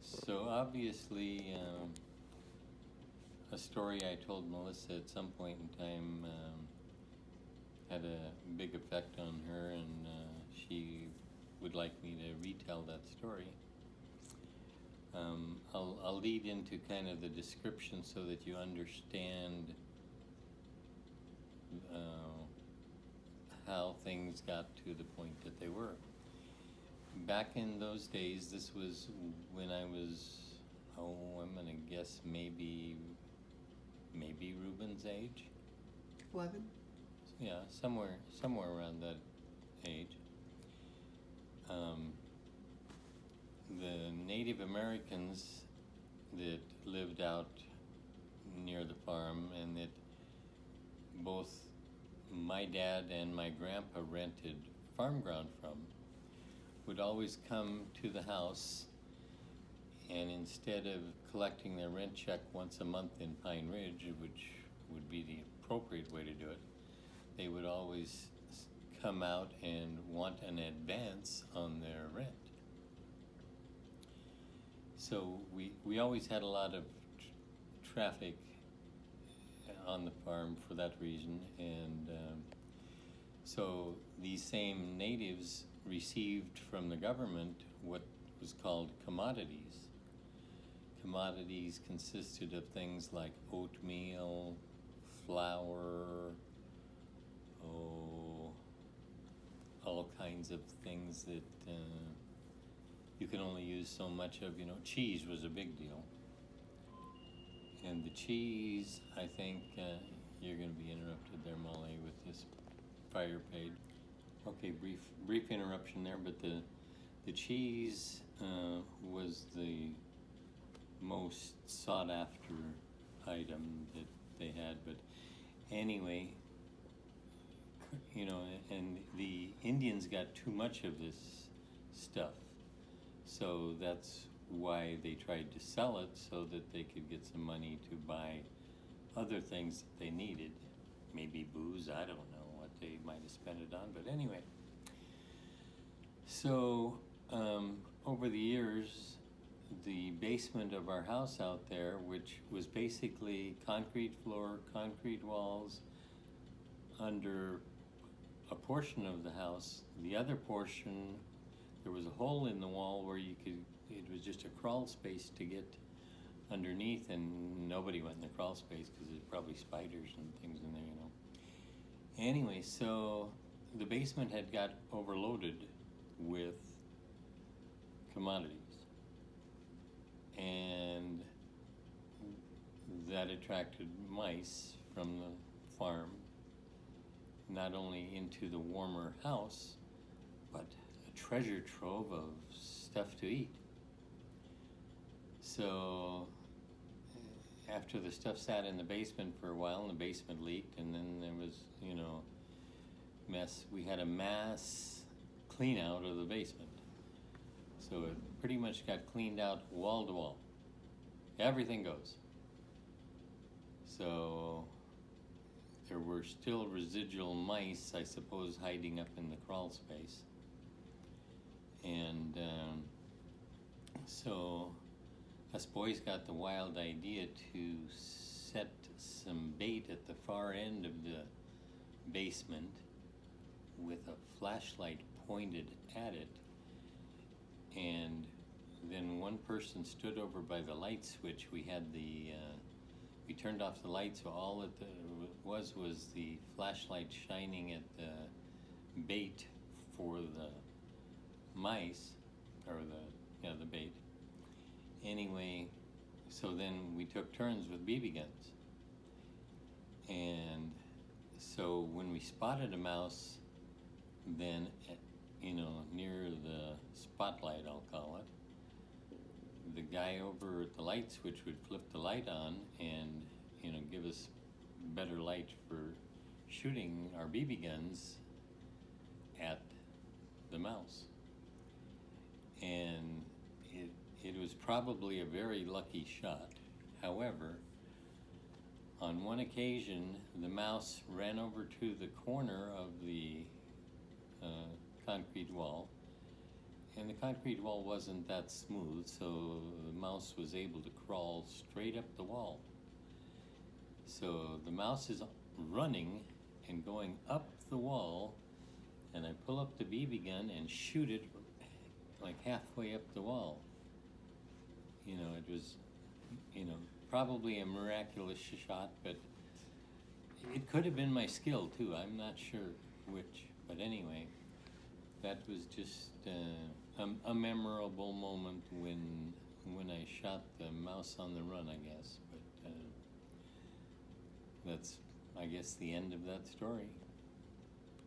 So obviously, a story I told Melissa at some point in time had a big effect on her, and she would like me to retell that story. I'll lead into kind of the description so that you understand how things got to the point that they were. Back in those days, this was when I was, I'm gonna guess maybe Ruben's age. 11? Yeah, somewhere around that age. The Native Americans that lived out near the farm, and that both my dad and my grandpa rented farm ground from, would always come to the house, and instead of collecting their rent check once a month in Pine Ridge, which would be the appropriate way to do it, they would always come out and want an advance on their rent. So we always had a lot of traffic on the farm for that reason, and so these same natives received from the government what was called commodities. Commodities consisted of things like oatmeal, flour, all kinds of things that you can only use so much of. Cheese was a big deal. And the cheese, I think, you're going to be interrupted there, Molly, with this fire page. Okay, brief interruption there, but the cheese was the most sought after item that they had. But anyway, and the Indians got too much of this stuff, so that's why they tried to sell it, so that they could get some money to buy other things that they needed. Maybe booze, I don't know what they might have spent it on, but anyway. So over the years, the basement of our house out there, which was basically concrete floor, concrete walls, under a portion of the house, the other portion, there was a hole in the wall where it was just a crawl space to get underneath, and nobody went in the crawl space because there's probably spiders and things in there, Anyway, so the basement had got overloaded with commodities, and that attracted mice from the farm, not only into the warmer house, but a treasure trove of stuff to eat. So after the stuff sat in the basement for a while, and the basement leaked, and then there was, mess. We had a mass clean out of the basement. So it pretty much got cleaned out wall to wall. Everything goes. So there were still residual mice, I suppose, hiding up in the crawl space. And so us boys got the wild idea to set some bait at the far end of the basement with a flashlight pointed at it. And then one person stood over by the light switch. We turned off the light, so all it was the flashlight shining at the bait for the mice, or the bait. Anyway, so then we took turns with BB guns. And so when we spotted a mouse, then, near the spotlight, I'll call it, the guy over at the light switch would flip the light on and, give us better light for shooting our BB guns at the mouse. And it was probably a very lucky shot. However, on one occasion, the mouse ran over to the corner of the concrete wall, and the concrete wall wasn't that smooth, so the mouse was able to crawl straight up the wall. So the mouse is running and going up the wall, and I pull up the BB gun and shoot it like halfway up the wall. You know, it was, you know, probably a miraculous shot, but it could have been my skill too. I'm not sure which, but anyway, that was just a memorable moment when I shot the mouse on the run, I guess. But that's, I guess, the end of that story.